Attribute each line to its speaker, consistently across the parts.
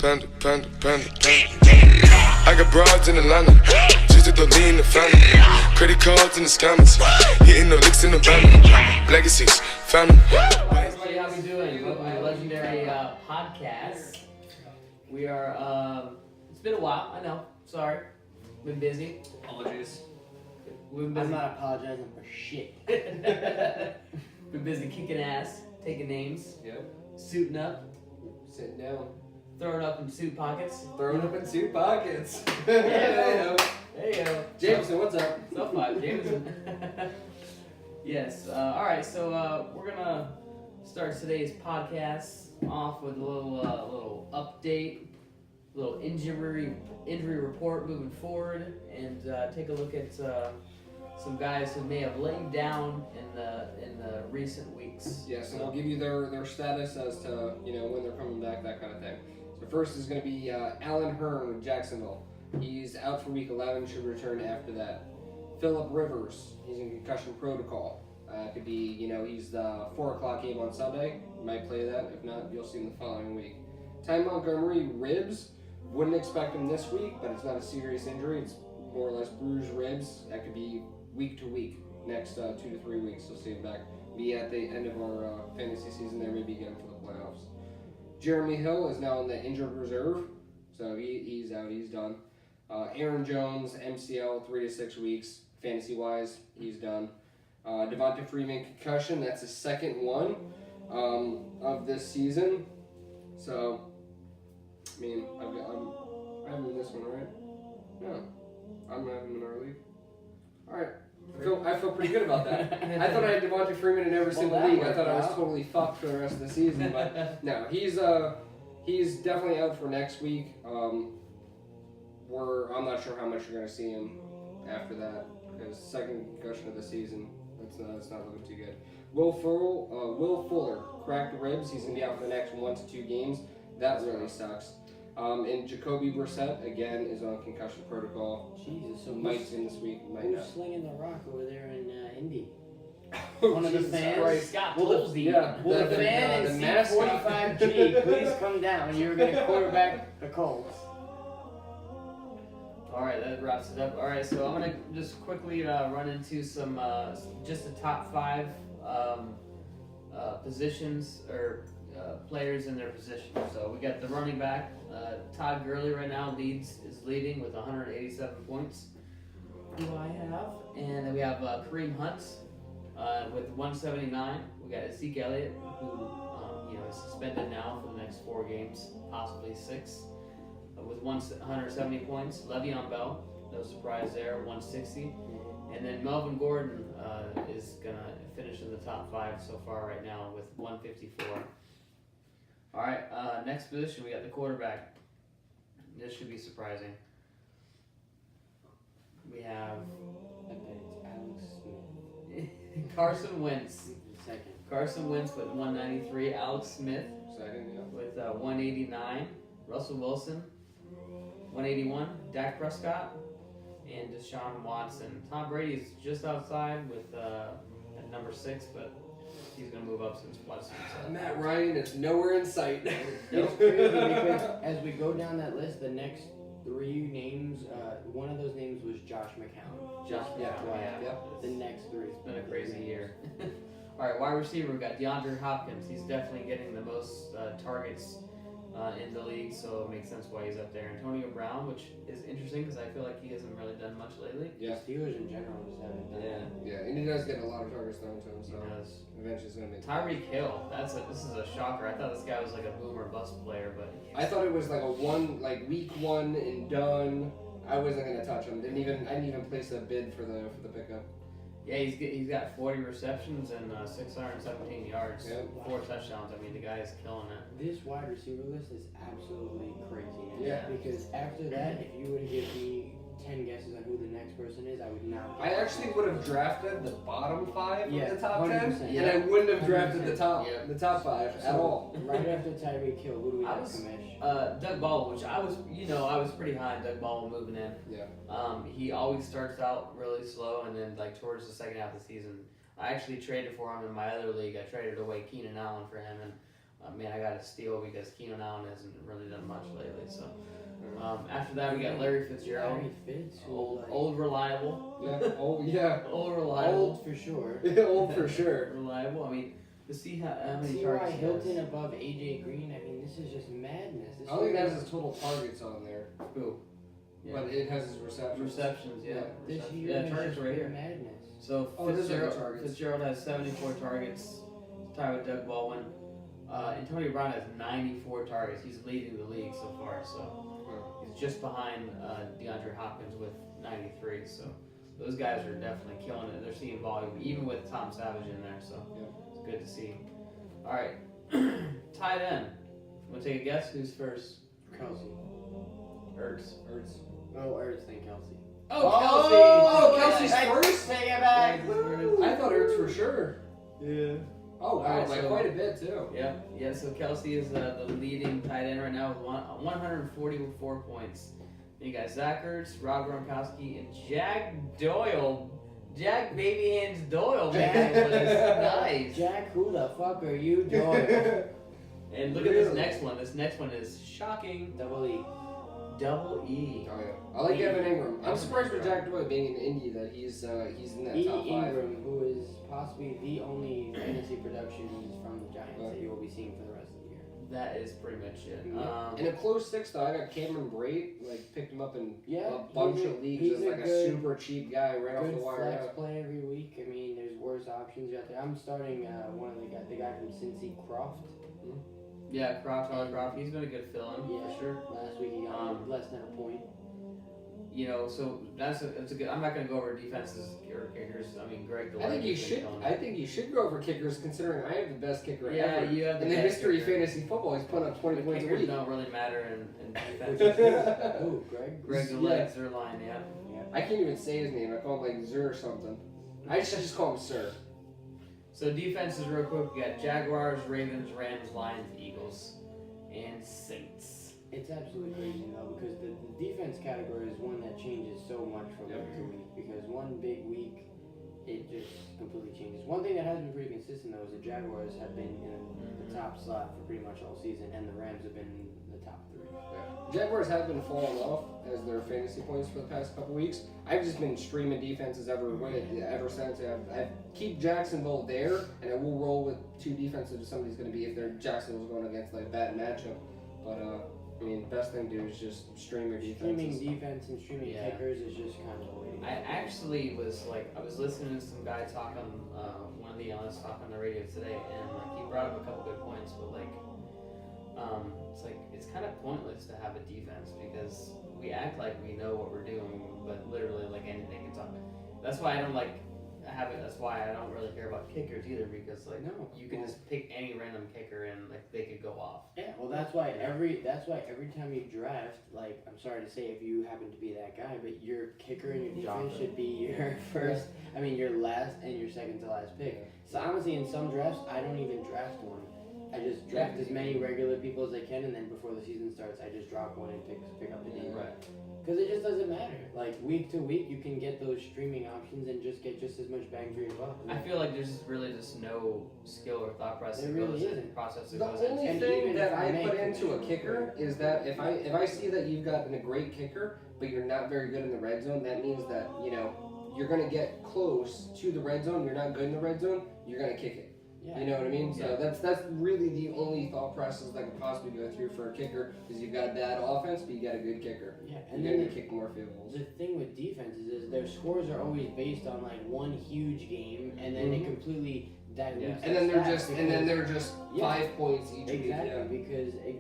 Speaker 1: panda, panda, panda, panda. I got broads in Atlanta, just to lean the family. Credit cards in the scammers, hitting the licks in the van. Legacies, family.
Speaker 2: Everybody, how we doing? Welcome to the Legendary Podcast. We are, it's been a while, I know, sorry. Been busy.
Speaker 3: Apologies.
Speaker 2: We've been
Speaker 4: I'm
Speaker 2: busy.
Speaker 4: not apologizing for shit.
Speaker 2: Been busy kicking ass, taking names,
Speaker 3: Yep.
Speaker 2: suiting up,
Speaker 3: Sitting down.
Speaker 2: throwing up in suit pockets.
Speaker 3: Throwing up in suit pockets.
Speaker 2: Yeah. Hey yo.
Speaker 3: Jameson, what's up?
Speaker 2: Sub 5, Jameson. Yes. Alright, so we're gonna start today's podcast off with a little update, a little injury report moving forward, and take a look at some guys who may have laid down in the recent weeks.
Speaker 3: Yes, and I'll give you their status as to when they're coming back, that kind of thing. So first is going to be Alan Hearn with Jacksonville. He's out for week 11, should return after that. Phillip Rivers, he's in concussion protocol. Could be, he's the 4 o'clock game on Sunday. You might play that. If not, you'll see him the following week. Ty Montgomery, ribs. Wouldn't expect him this week, but it's not a serious injury. It's more or less bruised ribs. That could be week to week. Next 2 to 3 weeks, you'll see him back. Be at the end of our fantasy season there, maybe get him for the playoffs. Jeremy Hill is now in the injured reserve, so he's out, he's done. Aaron Jones, MCL, 3 to 6 weeks, fantasy-wise, he's done. Devonta Freeman, concussion, that's his second one of this season. So, I mean, I have him in this one, right? No, I'm not him in our league. All right. I feel pretty good about that. I thought I had Devonta Freeman in every single league. I thought I was totally fucked for the rest of the season, but no, he's definitely out for next week. I'm not sure how much you're gonna see him after that, because second concussion of the season, that's not looking too good. Will Fuller cracked ribs. He's gonna be out for the next 1 to 2 games. That really sucks. And Jacoby Brissett again is on concussion protocol.
Speaker 4: Jesus, so
Speaker 3: Might in this week, might
Speaker 4: who's
Speaker 3: not.
Speaker 4: slinging the rock over there in Indy?
Speaker 3: Oh,
Speaker 4: One of the
Speaker 3: Jesus
Speaker 4: fans?
Speaker 3: Christ.
Speaker 2: Scott
Speaker 4: Well, the-
Speaker 2: Tolsey.
Speaker 3: yeah.
Speaker 4: Will the
Speaker 3: The
Speaker 4: fan in
Speaker 3: mascot.
Speaker 4: C45G please come down? You're going to quarterback the Colts.
Speaker 2: Alright, that wraps it up. Alright, so I'm going to just quickly run into some, just the top 5 positions, or players in their position. So we got the running back, Todd Gurley right now is leading with 187 points. Who I have. And then we have Kareem Hunt with 179. We got Zeke Elliott, who is suspended now for the next 4 games, possibly 6. With 170 points. Le'Veon Bell, no surprise there, 160. And then Melvin Gordon is going to finish in the top 5 so far right now with 154. All right, next position, we got the quarterback. This should be surprising. We have
Speaker 4: I bet it's Alex Smith.
Speaker 2: Carson Wentz.
Speaker 4: Second.
Speaker 2: Carson Wentz with 193. Alex Smith
Speaker 3: Second, yeah.
Speaker 2: with 189. Russell Wilson, 181. Dak Prescott and Deshaun Watson. Tom Brady is just outside with at number 6, but he's going to move up since Watson. So.
Speaker 3: Matt Ryan is nowhere in sight.
Speaker 4: It's crazy because as we go down that list, the next 3 names, one of those names was Josh McCown.
Speaker 2: Josh McCown, yeah.
Speaker 4: The next 3.
Speaker 2: It's been a crazy year. All right, wide receiver, we got DeAndre Hopkins. He's definitely getting the most targets in the league, so it makes sense why he's up there. Antonio Brown, which is interesting because I feel like he hasn't really done much lately.
Speaker 3: Yeah.
Speaker 4: Steelers in general just haven't done that.
Speaker 3: Yeah, and he does get a lot of targets thrown to him,
Speaker 2: He
Speaker 3: so
Speaker 2: does.
Speaker 3: eventually it's going to make
Speaker 2: Tyreek Hill, this is a shocker. I thought this guy was like a boom or bust player, but
Speaker 3: I thought it was like week 1 and done. I wasn't going to touch him. I didn't even place a bid for the pickup.
Speaker 2: yeah, he's got 40 receptions and 617 yards,
Speaker 3: Yep.
Speaker 2: 4 touchdowns. I mean, the guy is killing it.
Speaker 4: This wide receiver list is absolutely crazy.
Speaker 3: Yeah.
Speaker 4: Because after that, if you were to give me 10 guesses on who the next person is, I would not.
Speaker 3: I actually would have drafted the bottom 5
Speaker 4: Yeah,
Speaker 3: of the top 10,
Speaker 4: 100%.
Speaker 3: and I wouldn't have drafted the
Speaker 4: 100%.
Speaker 3: top
Speaker 2: Yeah.
Speaker 3: the top 5 at all.
Speaker 4: Right after Tyreek Hill, who do we
Speaker 2: I
Speaker 4: have,
Speaker 2: was-
Speaker 4: Kamish?
Speaker 2: Doug Baldwin, which I was pretty high on Doug Baldwin moving in.
Speaker 3: Yeah.
Speaker 2: He always starts out really slow, and then like towards the second half of the season, I actually traded for him in my other league. I traded away Keenan Allen for him, and man, I got a steal because Keenan Allen hasn't really done much lately. So after that, we got Larry Fitzgerald,
Speaker 4: Larry Fitz, who,
Speaker 2: old reliable,
Speaker 3: Yeah. Oh yeah.
Speaker 2: old reliable,
Speaker 4: old for sure.
Speaker 3: Old for sure.
Speaker 2: reliable. I mean, to see how many
Speaker 4: T.Y.
Speaker 2: targets he
Speaker 4: Hilton
Speaker 2: has.
Speaker 4: above AJ Green. I mean, this is just madness. This
Speaker 3: I don't think it
Speaker 4: year-
Speaker 3: has his total targets on there,
Speaker 2: Who? Yeah.
Speaker 3: but it has his receptions.
Speaker 2: Receptions, yeah.
Speaker 4: This
Speaker 2: Receptions.
Speaker 4: year
Speaker 2: Yeah,
Speaker 4: is
Speaker 2: targets
Speaker 4: just
Speaker 2: right here.
Speaker 4: madness.
Speaker 2: So
Speaker 3: Oh, it is under
Speaker 2: Fitzgerald,
Speaker 3: targets.
Speaker 2: Fitzgerald has 74 targets, tied with Doug Baldwin. Antonio Brown has 94 targets. He's leading the league so far. So he's just behind DeAndre Hopkins with 93. So those guys are definitely killing it. They're seeing volume, even with Tom Savage in there. So it's good to see. All right, tight end. Want to take a guess? Who's first?
Speaker 4: Kelsey.
Speaker 2: Ertz.
Speaker 4: Oh, Ertz than Kelsey.
Speaker 3: Oh, Kelsey's
Speaker 4: Hey,
Speaker 3: first?
Speaker 4: Take it back.
Speaker 3: I thought Ertz for sure.
Speaker 2: Yeah.
Speaker 3: Oh wow,
Speaker 2: Alright,
Speaker 3: like
Speaker 2: so-
Speaker 3: quite a bit too.
Speaker 2: Yeah. So Kelsey is the leading tight end right now with 144 points. Then you got Zach Ertz, Rob Gronkowski, and Jack Doyle. Jack Baby Hands Doyle, man. Nice.
Speaker 4: Jack, who the fuck are you doing?
Speaker 2: And look at this
Speaker 3: Really?
Speaker 2: next one. This next one is shocking.
Speaker 4: Double E.
Speaker 2: Double E.
Speaker 3: Oh yeah, I like Evan Ingram. I'm surprised with Jack Doyle being in Indy that he's in that
Speaker 4: E.
Speaker 3: top 5.
Speaker 4: Ingram, who is possibly the only fantasy production from the Giants that you will be seeing for the rest of the year.
Speaker 2: That is pretty much it.
Speaker 3: In a close 6 though, I got Cameron Brate. Like picked him up in
Speaker 4: Yeah,
Speaker 3: a bunch
Speaker 4: he's a-
Speaker 3: of leagues
Speaker 4: he's
Speaker 3: as
Speaker 4: a
Speaker 3: like a
Speaker 4: good-
Speaker 3: super cheap guy right off
Speaker 4: Good
Speaker 3: the wire.
Speaker 4: flex
Speaker 3: Yeah.
Speaker 4: play every week. I mean, there's worse options out there. I'm starting one of the guy from Cincy, Croft.
Speaker 2: Yeah, Croft, Tyler Croft. He's been a good fill-in
Speaker 4: Yeah,
Speaker 2: for sure.
Speaker 4: Last week he got less than a point.
Speaker 2: You know, so that's a good. I'm not going to go over defenses or kickers. I mean, Greg.
Speaker 3: I think you
Speaker 2: Galardi's been
Speaker 3: should.
Speaker 2: killing
Speaker 3: I
Speaker 2: it.
Speaker 3: think you should go for kickers, considering I have the best kicker
Speaker 2: Yeah,
Speaker 3: ever
Speaker 2: you have the
Speaker 3: in the
Speaker 2: best
Speaker 3: history of
Speaker 2: kicker.
Speaker 3: fantasy football. He's putting up 20
Speaker 2: The
Speaker 3: points a
Speaker 2: kickers
Speaker 3: week.
Speaker 2: don't really matter in defense.
Speaker 4: Who, Greg?
Speaker 2: Greg the
Speaker 3: Yeah.
Speaker 2: legs are line, yeah.
Speaker 3: I can't even say his name. I call him like Zur or something. I should just call him Sir.
Speaker 2: So defenses, real quick. We got Jaguars, Ravens, Rams, Lions, Eagles, and Saints.
Speaker 4: It's absolutely crazy though, because the defense category is one that changes so much from week to week. Because one big week, it just completely changes. One thing that has been pretty consistent though is the Jaguars have been in the top slot for pretty much all season, and the Rams have been in the top 3.
Speaker 3: Jaguars have been falling off as their fantasy points for the past couple weeks. I've just been streaming defenses ever since. I keep Jacksonville there, and I will roll with 2 defenses if somebody's going to be if they're Jacksonville's going against like a bad matchup. But I mean, best thing to do is just stream your
Speaker 4: Streaming
Speaker 3: defenses.
Speaker 4: defense and streaming
Speaker 2: Yeah.
Speaker 4: kickers is just kind of the way to go.
Speaker 2: I actually was I was listening to some guy talk on one of the analysts talk on the radio today, and like he brought up a couple good points, but it's kind of pointless to have a defense because we act like we know what we're doing, but literally like anything can talk. That's why I don't like have it. That's why I don't really care about kickers either because like
Speaker 4: No.
Speaker 2: you can just pick any random kicker and like they could go off.
Speaker 4: Yeah, well, that's why every time you draft, like, I'm sorry to say if you happen to be that guy, but your kicker and your defense
Speaker 2: Jonathan.
Speaker 4: should be your first, your last and your second to last pick. So honestly, in some drafts, I don't even draft one. I just draft as many regular people as I can, and then before the season starts, I just drop one and pick up the team.
Speaker 2: Right.
Speaker 4: Because it just doesn't matter. Like, week to week, you can get those streaming options and just get just as much bang for your buck.
Speaker 2: I feel like there's really just no skill or thought process
Speaker 4: There
Speaker 2: that
Speaker 4: really
Speaker 2: goes in,
Speaker 4: isn't.
Speaker 2: process that
Speaker 3: The
Speaker 2: goes
Speaker 3: only
Speaker 2: into.
Speaker 3: thing
Speaker 4: even
Speaker 3: that
Speaker 4: if
Speaker 3: I
Speaker 4: you
Speaker 3: put
Speaker 4: make
Speaker 3: into a
Speaker 4: it-
Speaker 3: kicker is that if I see that you've gotten a great kicker, but you're not very good in the red zone, that means that you're gonna get close to the red zone. You're not good in the red zone. You're gonna kick it.
Speaker 4: Yeah.
Speaker 3: You know what I mean? So
Speaker 2: Yeah.
Speaker 3: that's really the only thought process that could possibly go through for a kicker is you've got a bad offense, but you got a good kicker.
Speaker 4: Yeah,
Speaker 3: And
Speaker 4: and
Speaker 3: you're
Speaker 4: then
Speaker 3: gonna kick more field goals.
Speaker 4: the thing with defenses is their scores are always based on like one huge game, and then it completely dilutes.
Speaker 2: Yeah.
Speaker 3: And then
Speaker 4: their
Speaker 3: they're
Speaker 4: stats
Speaker 3: just
Speaker 4: Yeah.
Speaker 3: 5 points each week.
Speaker 4: exactly
Speaker 3: Yeah.
Speaker 4: because a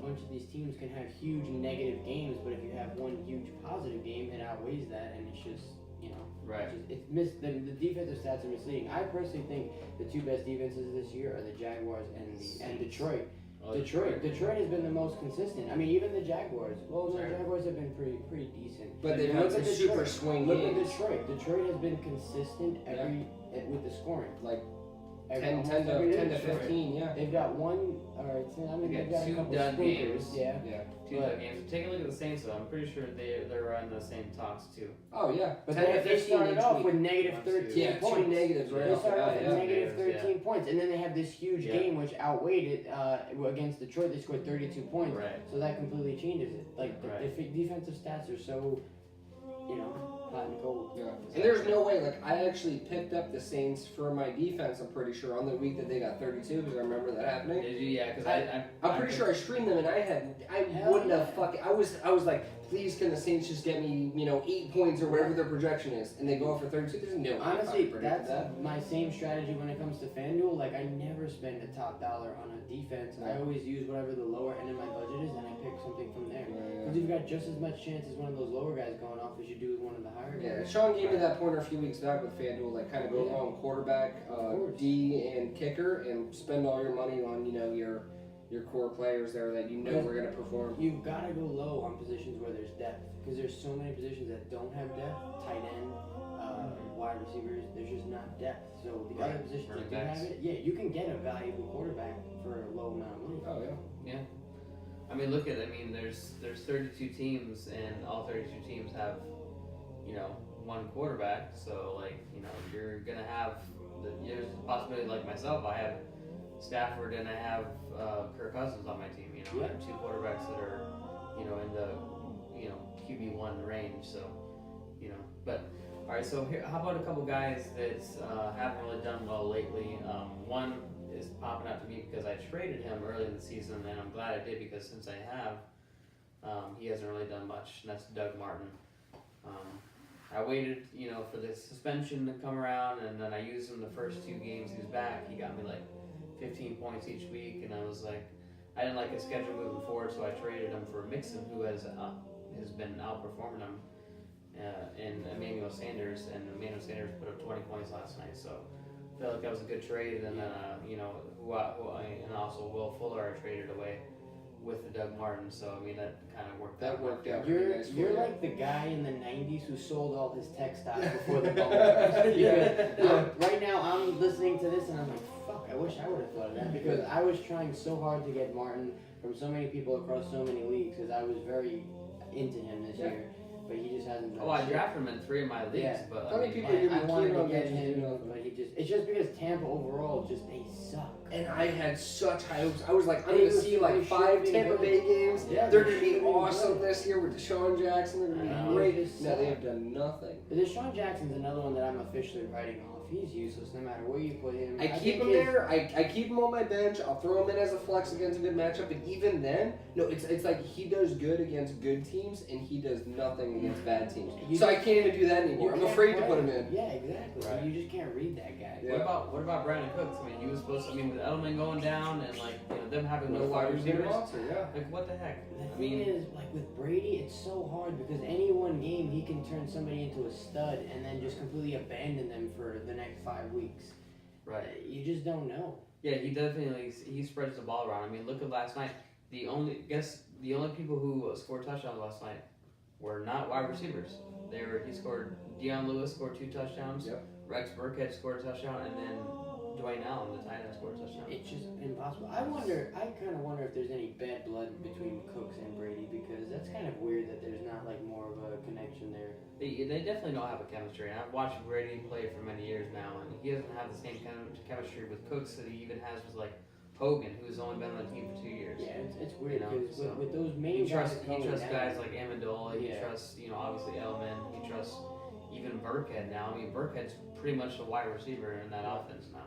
Speaker 4: bunch of these teams can have huge negative games, but if you have one huge positive game, it outweighs that, and it's just
Speaker 2: Right.
Speaker 4: the defensive stats are misleading. I personally think the 2 best defenses this year are the Jaguars and Detroit.
Speaker 2: Oh,
Speaker 4: Detroit has been the most consistent. I mean, even the Jaguars. Well, the
Speaker 2: Sure.
Speaker 4: Jaguars have been pretty decent.
Speaker 3: But they've
Speaker 4: Look
Speaker 3: had
Speaker 4: at
Speaker 3: some
Speaker 4: Detroit.
Speaker 3: super swing
Speaker 4: Look
Speaker 3: games.
Speaker 4: at Detroit. Detroit has been consistent with the scoring.
Speaker 3: Like
Speaker 4: almost
Speaker 3: 10
Speaker 4: every
Speaker 3: to
Speaker 4: week.
Speaker 3: 15, yeah.
Speaker 4: They've got one, or I mean,
Speaker 2: They
Speaker 4: they've
Speaker 2: got
Speaker 4: got a
Speaker 2: two
Speaker 4: couple
Speaker 2: dud
Speaker 4: stinkers.
Speaker 2: games.
Speaker 4: Yeah.
Speaker 3: Yeah.
Speaker 2: Two games. Take a look at the Saints though. I'm pretty sure they're in the same talks too.
Speaker 3: Oh, yeah.
Speaker 4: But
Speaker 3: 10 to
Speaker 4: they
Speaker 3: 15
Speaker 4: started
Speaker 3: each
Speaker 4: off
Speaker 3: week.
Speaker 4: with negative
Speaker 2: One, two.
Speaker 4: 13
Speaker 3: Yeah,
Speaker 4: points.
Speaker 3: two negatives right
Speaker 4: They
Speaker 3: off the
Speaker 4: started off
Speaker 3: bat,
Speaker 4: with
Speaker 3: yeah.
Speaker 4: negative
Speaker 2: Yeah.
Speaker 4: 13 points, and then they have this huge
Speaker 2: Yeah.
Speaker 4: game which outweighed it against Detroit. They scored 32 points,
Speaker 2: Right.
Speaker 4: so that completely changes it. Like the
Speaker 2: Right.
Speaker 4: defensive stats are so, hot and cold.
Speaker 3: Yeah. And there's no way, like, I actually picked up the Saints for my defense, I'm pretty sure, on the week that they got 32, because I remember that happening.
Speaker 2: Did you? Yeah, because
Speaker 3: I'm pretty sure I streamed them, and I
Speaker 4: Hell
Speaker 3: wouldn't have
Speaker 4: yeah.
Speaker 3: fucking, I was like, please can the Saints just get me, 8 points or whatever their projection is, and they go up for 32, there's no way I
Speaker 4: Honestly,
Speaker 3: fucking predicted
Speaker 4: that's
Speaker 3: that.
Speaker 4: my same strategy when it comes to FanDuel. Like, I never spend a top dollar on a defense. I always use whatever the lower end of my budget is, and I pick something from there. Because you've got just as much chance as one of those lower guys going off as you do with one of the higher
Speaker 3: Yeah,
Speaker 4: guys.
Speaker 3: Sean gave me that pointer a few weeks back with FanDuel, like kind of go on quarterback,
Speaker 4: course.
Speaker 3: D, and kicker, and spend all your money on your core players there that we're gonna perform.
Speaker 4: You've got to go low on positions where there's depth. Because there's so many positions that don't have depth. Tight end, wide receivers, there's just not depth. So the other positions that
Speaker 2: Running
Speaker 4: do have
Speaker 2: backs.
Speaker 4: it, yeah, you can get a valuable quarterback for a low amount of money.
Speaker 3: Oh yeah.
Speaker 2: I mean, there's 32 teams, and all 32 teams have, one quarterback. So you're gonna have there's a possibility like myself. I have Stafford and I have Kirk Cousins on my team. I have two quarterbacks that are, in the QB1 range. So, but all right. So here, how about a couple guys that haven't really done well lately? One is popping out to me because I traded him early in the season, and I'm glad I did because since I have, he hasn't really done much, and that's Doug Martin. I waited, for the suspension to come around, and then I used him the first 2 games he was back. He got me like 15 points each week, and I was like, I didn't like his schedule moving forward, so I traded him for Mixon, who has been outperforming him, and Emmanuel Sanders, and Emmanuel Sanders put up 20 points last night, so I felt like that was a good trade. And then, and also Will Fuller I traded away with the Doug Martin, so I mean that kind of worked out.
Speaker 3: That worked out.
Speaker 4: You're like the guy in the 90s who sold all his tech stocks before the bubble burst. Right now I'm listening to this and I'm like, fuck, I wish I would have thought of that, because I was trying so hard to get Martin from so many people across so many leagues, because I was very into him this year, but he just hasn't done
Speaker 2: I
Speaker 4: shit.
Speaker 2: drafted him in 3 of my leagues,
Speaker 4: Yeah.
Speaker 2: but
Speaker 3: How
Speaker 2: I
Speaker 3: many
Speaker 2: mean,
Speaker 3: people are
Speaker 4: I
Speaker 3: gonna be
Speaker 4: wanted
Speaker 3: keen
Speaker 4: to
Speaker 3: on
Speaker 4: get
Speaker 3: that?
Speaker 4: him, but it's just because Tampa overall they suck.
Speaker 3: And I had such high hopes. I was like, I'm
Speaker 4: They
Speaker 3: gonna see like
Speaker 4: should've
Speaker 3: 5
Speaker 4: been
Speaker 3: Tampa
Speaker 4: good.
Speaker 3: Bay games.
Speaker 4: Yeah,
Speaker 3: They're
Speaker 4: they
Speaker 3: gonna be
Speaker 4: should've been
Speaker 3: awesome
Speaker 4: good.
Speaker 3: this year with Deshaun Jackson. They're gonna
Speaker 4: I
Speaker 3: be
Speaker 4: know,
Speaker 3: great.
Speaker 4: they just
Speaker 3: No,
Speaker 4: suck.
Speaker 3: they've done nothing.
Speaker 4: But Deshaun Jackson's another one that I'm officially writing off. He's useless no matter where you put him.
Speaker 3: I keep
Speaker 4: think
Speaker 3: him
Speaker 4: his-
Speaker 3: there. I keep him on my bench. I'll throw him in as a flex against a good matchup. But even then, no, it's like he does good against good teams and he does nothing against bad teams.
Speaker 4: You
Speaker 3: So I
Speaker 4: just-
Speaker 3: can't even do that
Speaker 4: You
Speaker 3: anymore. I'm
Speaker 4: can't
Speaker 3: afraid to
Speaker 4: play
Speaker 3: put him in.
Speaker 4: Yeah, exactly.
Speaker 2: Right.
Speaker 4: You just can't read that guy.
Speaker 3: Yeah.
Speaker 2: What about Brandon Cooks? I mean, he was supposed to. I mean, with Edelman going down and them having no wide receivers,
Speaker 3: Yeah.
Speaker 2: like what the heck?
Speaker 4: The
Speaker 2: I
Speaker 4: thing
Speaker 2: mean,
Speaker 4: is, like with Brady, it's so hard because any one game he can turn somebody into a stud and then just completely abandon them for the next 5 weeks.
Speaker 2: right?
Speaker 4: You just don't know.
Speaker 2: Yeah, he spreads the ball around. I mean, look at last night. The only people who scored touchdowns last night were not wide receivers. He scored. Deion Lewis scored 2 touchdowns.
Speaker 3: Yep.
Speaker 2: Rex Burkhead scored a touchdown, and then Dwayne Allen, the tight end, scored a touchdown.
Speaker 4: It's just impossible. I kind of wonder if there's any bad blood between Cooks and Brady, because that's kind of weird that there's not like more of a connection there.
Speaker 2: They definitely don't have a chemistry. And I've watched Brady play for many years now, and he doesn't have the same kind of chemistry with Cooks that he even has with like Hogan, who's only been on the team for 2 years.
Speaker 4: Yeah, it's weird
Speaker 2: You know,
Speaker 4: because
Speaker 2: so
Speaker 4: with those
Speaker 2: He
Speaker 4: main
Speaker 2: trusts
Speaker 4: guys going down,
Speaker 2: guys like Amendola. He
Speaker 4: Yeah.
Speaker 2: trusts obviously Edelman. He trusts even Burkhead now. I mean, Burkhead's pretty much the wide receiver in that offense now.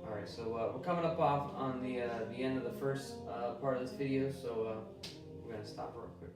Speaker 2: All right, so we're coming up off on the end of the first part of this video, so we're gonna stop real quick.